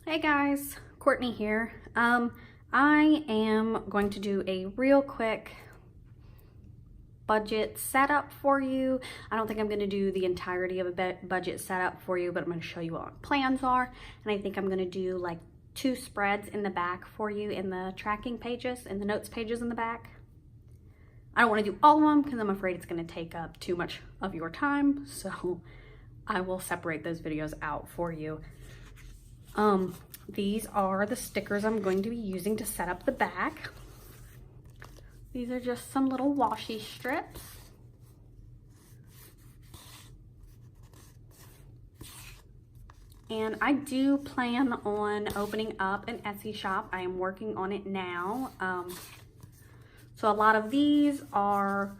Hey guys, Courtney here. I am going to do a real quick budget setup for you. I don't think I'm going to do the entirety of a budget setup for you, but I'm going to show you what my plans are. And I think I'm going to do like 2 spreads in the back for you in the tracking pages, in the notes pages in the back. I don't want to do all of them because I'm afraid it's going to take up too much of your time. So I will separate those videos out for you. These are the stickers I'm going to be using to set up the back. These are just some little washi strips. And I do plan on opening up an Etsy shop. I am working on it now. So a lot of these are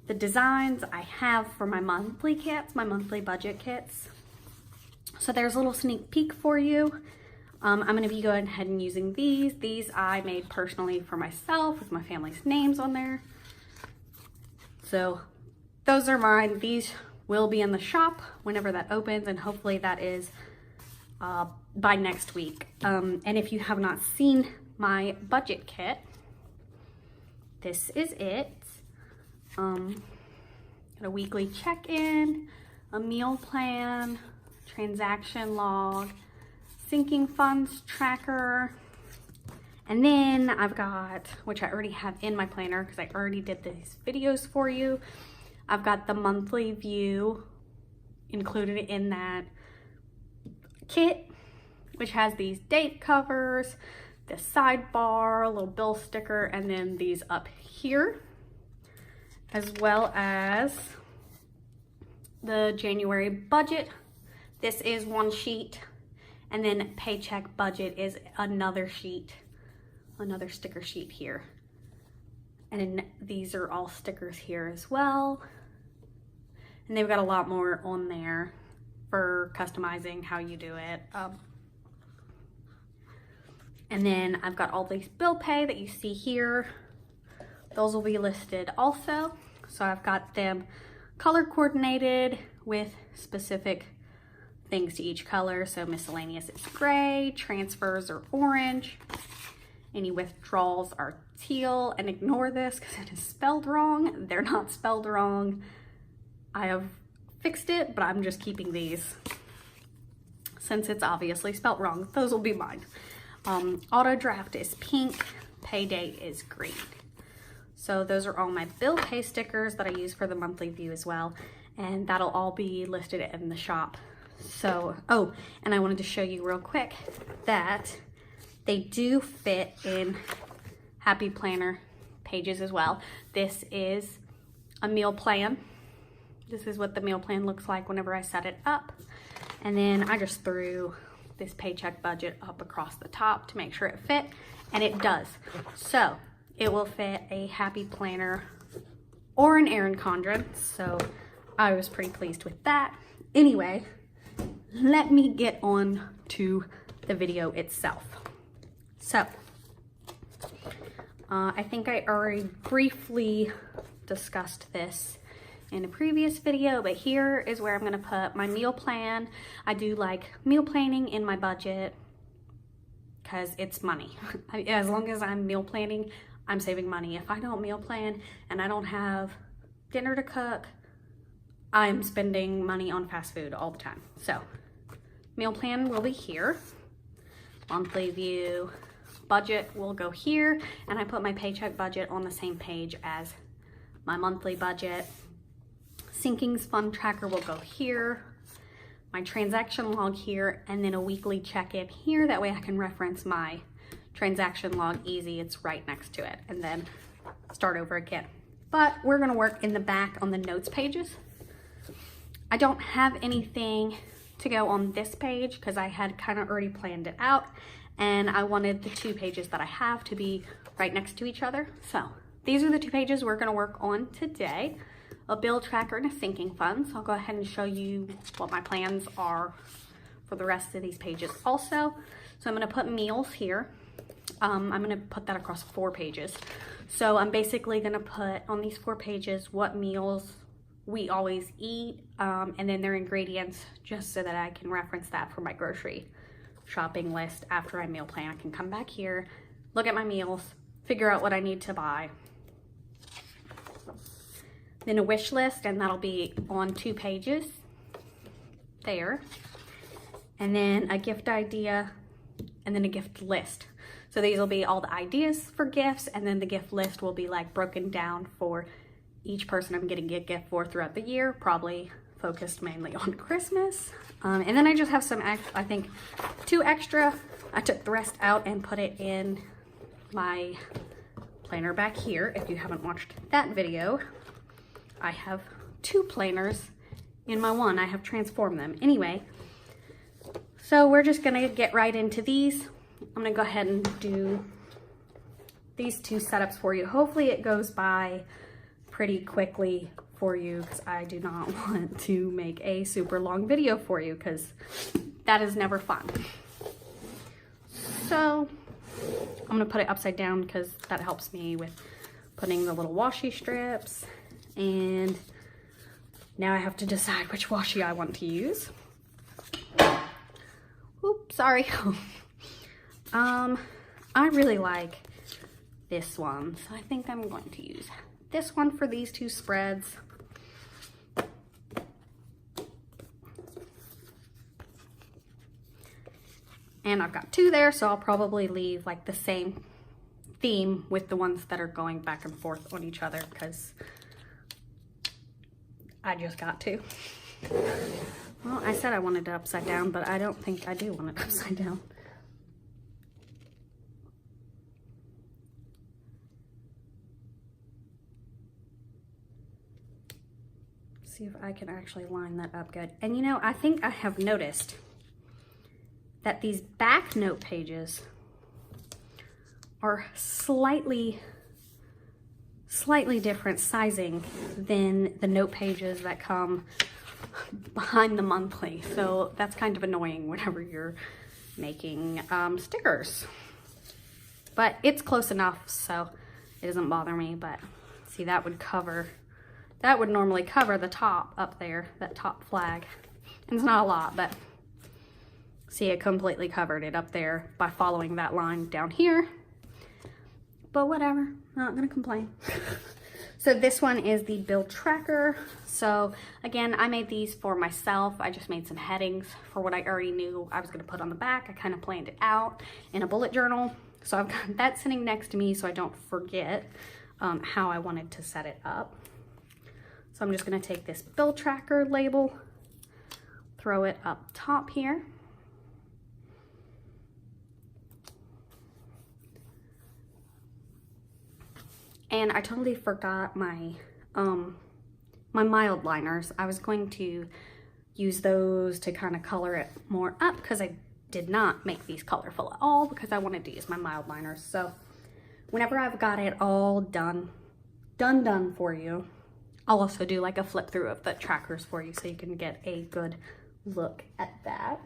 the designs I have for my monthly kits, my monthly budget kits. So there's a little sneak peek for you. I'm going to be going ahead and using these. These I made personally for myself with my family's names on there. So those are mine. These will be in the shop whenever that opens, and hopefully that is by next week. And if you have not seen my budget kit, this is it. Got a weekly check-in, a meal plan, transaction log, sinking funds tracker, and then I've got, which I already have in my planner because I already did these videos for you, I've got the monthly view included in that kit, which has these date covers, this sidebar, a little bill sticker, and then these up here, as well as the January budget. This is one sheet, and then paycheck budget is another sheet, another sticker sheet here. And then these are all stickers here as well. And they've got a lot more on there for customizing how you do it. And then I've got all these bill pay that you see here. Those will be listed also. So I've got them color coordinated with specific things to each color. So miscellaneous is gray, transfers are orange, any withdrawals are teal, and ignore this because it is spelled wrong. They're not spelled wrong. I have fixed it, but I'm just keeping these since it's obviously spelled wrong. Those will be mine. Auto draft is pink, pay date is green. So those are all my bill pay stickers that I use for the monthly view as well, and that'll all be listed in the shop. So, oh, and I wanted to show you real quick that they do fit in Happy Planner pages as well. This is a meal plan. This is what the meal plan looks like whenever I set it up. And then I just threw this paycheck budget up across the top to make sure it fit, and it does. So it will fit a Happy Planner or an Erin Condren. So I was pretty pleased with that. Anyway, let me get on to the video itself. So, I think I already briefly discussed this in a previous video, but here is where I'm gonna put my meal plan. I do like meal planning in my budget because it's money. As long as I'm meal planning, I'm saving money. If I don't meal plan and I don't have dinner to cook, I'm spending money on fast food all the time. So meal plan will be here. Monthly view, budget will go here. And I put my paycheck budget on the same page as my monthly budget. Sinkings fund tracker will go here. My transaction log here, and then a weekly check-in here. That way I can reference my transaction log easy. It's right next to it, and then start over again. But we're gonna work in the back on the notes pages. I don't have anything to go on this page because I had kind of already planned it out, and I wanted the 2 pages that I have to be right next to each other. So these are the 2 pages we're going to work on today, a bill tracker and a sinking fund. So I'll go ahead and show you what my plans are for the rest of these pages also. So I'm going to put meals here. I'm going to put that across 4 pages. So I'm basically going to put on these 4 pages what meals we always eat, and then their ingredients, just so that I can reference that for my grocery shopping list after I meal plan. I can come back here, look at my meals, figure out what I need to buy. Then a wish list, and that'll be on 2 pages there. And then a gift idea, and then a gift list. So these will be all the ideas for gifts, and then the gift list will be like broken down for each person I'm getting a gift for throughout the year, probably focused mainly on Christmas. And then I just have some, I think 2 extra. I took the rest out and put it in my planner back here. If you haven't watched that video, I have 2 planners in my one. I have transformed them. Anyway, so we're just gonna get right into these. I'm gonna go ahead and do these 2 setups for you. Hopefully it goes by pretty quickly for you, because I do not want to make a super long video for you, because that is never fun. So I'm gonna put it upside down because that helps me with putting the little washi strips. And now I have to decide which washi I want to use. Oops, sorry. I really like this one, so I think I'm going to use this one for these 2 spreads. And I've got 2 there, so I'll probably leave like the same theme with the ones that are going back and forth on each other, because I just got to. Well, I said I wanted it upside down, but I don't think I do want it upside down. See if I can actually line that up good. And you know, I think I have noticed that these back note pages are slightly different sizing than the note pages that come behind the monthly. So that's kind of annoying whenever you're making stickers. But it's close enough, so it doesn't bother me. But see, that would normally cover the top up there, that top flag. And it's not a lot, but see, it completely covered it up there by following that line down here. But whatever, not gonna complain. So this one is the build tracker. So again, I made these for myself. I just made some headings for what I already knew I was gonna put on the back. I kind of planned it out in a bullet journal. So I've got that sitting next to me so I don't forget how I wanted to set it up. So I'm just gonna take this build tracker label, throw it up top here. And I totally forgot my my mild liners. I was going to use those to kind of color it more up, because I did not make these colorful at all because I wanted to use my mild liners. So whenever I've got it all done for you, I'll also do like a flip through of the trackers for you so you can get a good look at that.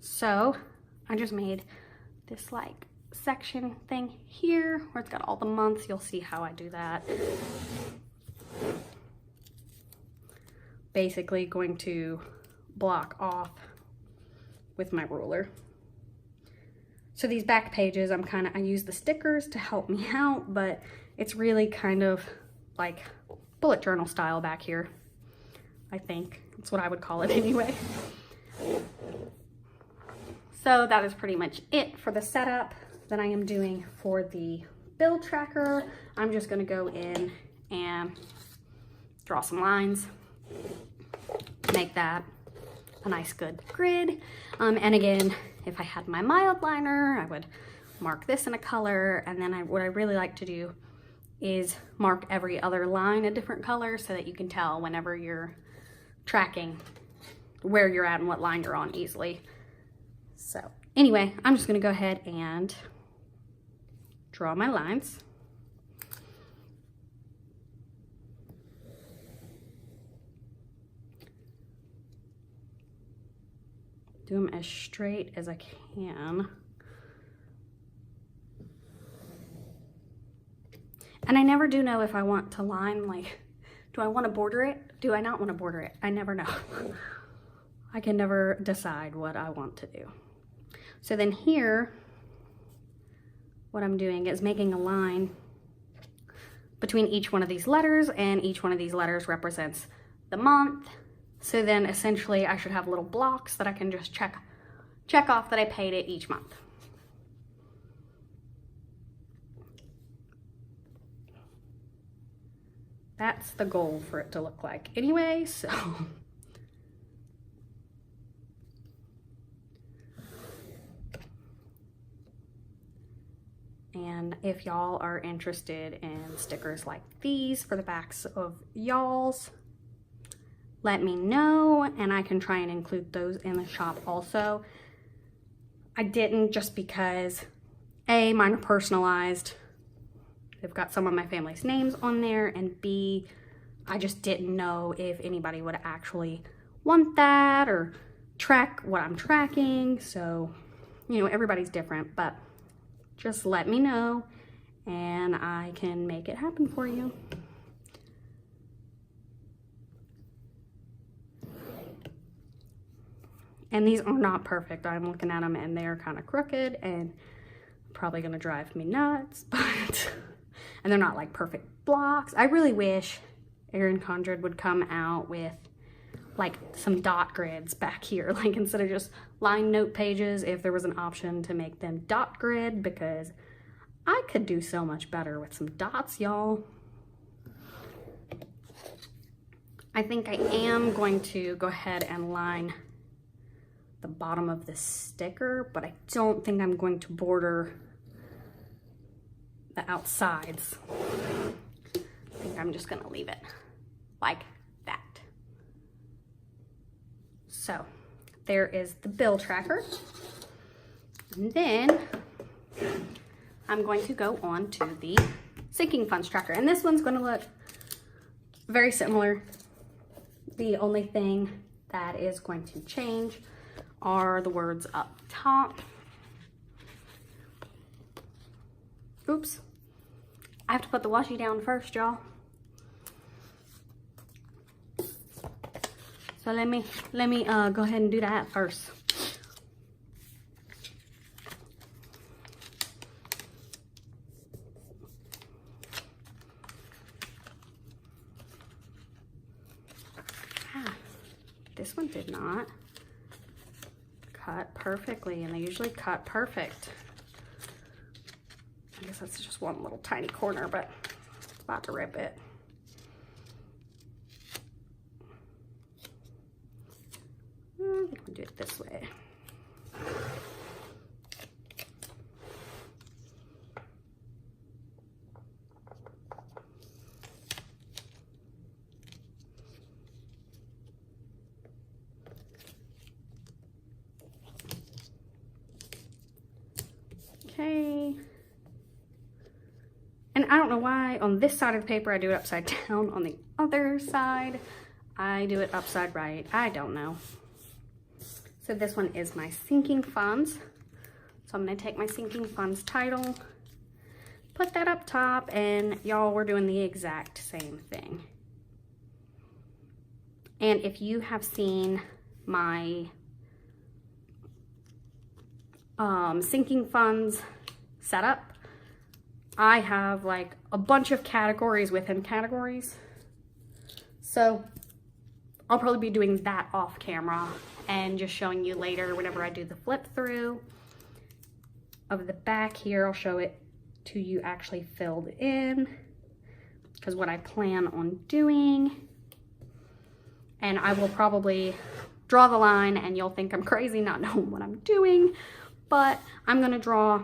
So I just made this like section thing here where it's got all the months. You'll see how I do that. Basically going to block off with my ruler. So these back pages, I use the stickers to help me out, but it's really kind of like bullet journal style back here. I think that's what I would call it anyway. So that is pretty much it for the setup that I am doing for the build tracker. I'm just gonna go in and draw some lines, make that a nice good grid. And again, if I had my mild liner, I would mark this in a color, and then what I really like to do is mark every other line a different color so that you can tell whenever you're tracking where you're at and what line you're on easily. So anyway, I'm just gonna go ahead and draw my lines. Do them as straight as I can. And I never do know if I want to line, like, do I want to border it? Do I not want to border it? I never know. I can never decide what I want to do. So then here, what I'm doing is making a line between each one of these letters, and each one of these letters represents the month. So then essentially I should have little blocks that I can just check off that I paid it each month. That's the goal for it to look like anyway, so. And if y'all are interested in stickers like these for the backs of y'all's, let me know, and I can try and include those in the shop also. I didn't just because A, mine are personalized. They've got some of my family's names on there, and B, I just didn't know if anybody would actually want that or track what I'm tracking. So, you know, everybody's different, but just let me know and I can make it happen for you. And these are not perfect. I'm looking at them and they're kind of crooked and probably gonna drive me nuts, but, and they're not like perfect blocks. I really wish Erin Condren would come out with like some dot grids back here, like instead of just line note pages, if there was an option to make them dot grid, because I could do so much better with some dots, y'all. I think I am going to go ahead and line the bottom of the sticker, but I don't think I'm going to border the outsides. I think I'm just gonna leave it like that. So there is the bill tracker. And then I'm going to go on to the sinking funds tracker. And this one's gonna look very similar. The only thing that is going to change are the words up top. Oops. I have to put the washi down first, y'all. So let me go ahead and do that first. This one did not cut perfectly, and they usually cut perfect. I guess that's just one little tiny corner, but it's about to rip it. I think we'll do it this way. Okay. And I don't know why on this side of the paper I do it upside down. On the other side, I do it upside right. I don't know. So this one is my sinking funds. So I'm gonna take my sinking funds title, put that up top, and y'all, we're doing the exact same thing. And if you have seen my sinking funds setup, I have like a bunch of categories within categories. So I'll probably be doing that off camera and just showing you later whenever I do the flip through of the back here. I'll show it to you actually filled in, because what I plan on doing, and I will probably draw the line and you'll think I'm crazy not knowing what I'm doing, but I'm gonna draw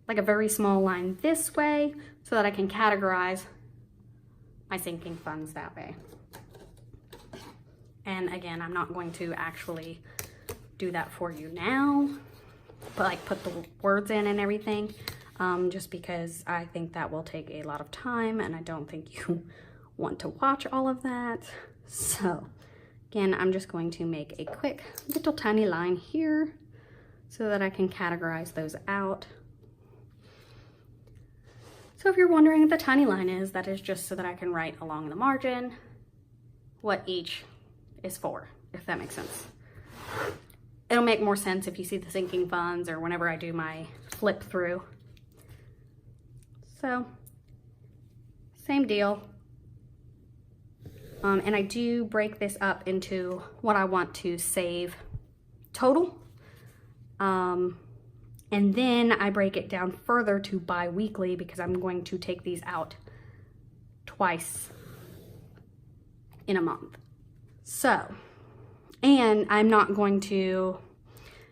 like a very small line this way so that I can categorize my sinking funds that way. And again, I'm not going to actually do that for you now, but like put the words in and everything, just because I think that will take a lot of time and I don't think you want to watch all of that. So again, I'm just going to make a quick little tiny line here so that I can categorize those out. So if you're wondering what the tiny line is, that is just so that I can write along the margin what each is for, if that makes sense. it'll make more sense if you see the sinking funds or whenever I do my flip through. So, same deal. And I do break this up into what I want to save total. And then I break it down further to bi-weekly because I'm going to take these out twice in a month. So, and I'm not going to,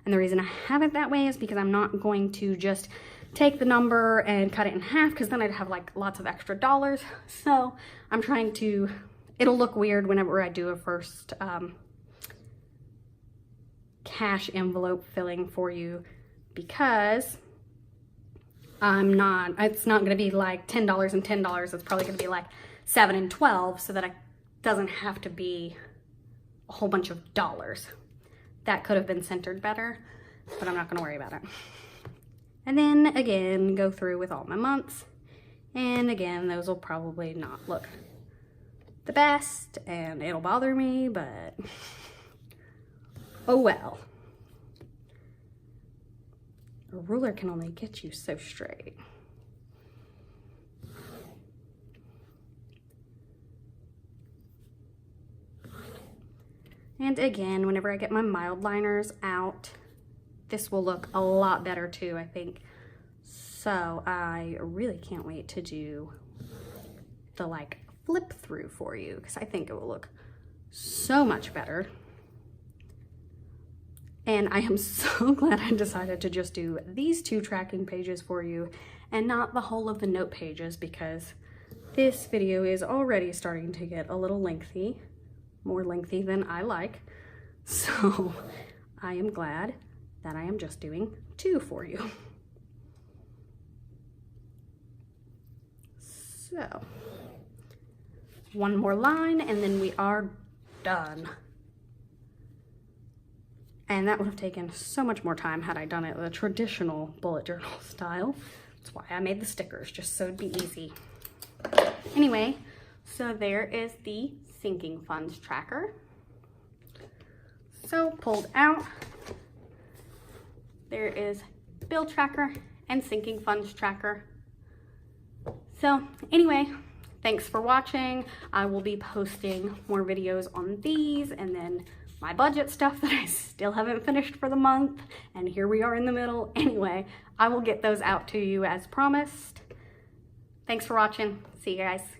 and the reason I have it that way is because I'm not going to just take the number and cut it in half because then I'd have like lots of extra dollars. So I'm trying to, it'll look weird whenever I do a first cash envelope filling for you because it's not going to be like $10 and $10. It's probably going to be like 7 and 12 so that it doesn't have to be a whole bunch of dollars. That could have been centered better, but I'm not going to worry about it. And then again, go through with all my months. And again, those will probably not look the best and it'll bother me, but oh well. A ruler can only get you so straight. And again, whenever I get my mild liners out, this will look a lot better too, I think. So I really can't wait to do the like flip through for you because I think it will look so much better. And I am so glad I decided to just do these 2 tracking pages for you and not the whole of the note pages because this video is already starting to get a little lengthy, more lengthy than I like. So I am glad that I am just doing 2 for you. So, one more line and then we are done. And that would have taken so much more time had I done it the traditional bullet journal style. That's why I made the stickers, just so it'd be easy. Anyway, so there is the sinking funds tracker. So pulled out, there is bill tracker and sinking funds tracker. So anyway, thanks for watching. I will be posting more videos on these and then my budget stuff that I still haven't finished for the month. And here we are in the middle. Anyway, I will get those out to you as promised. Thanks for watching. See you guys.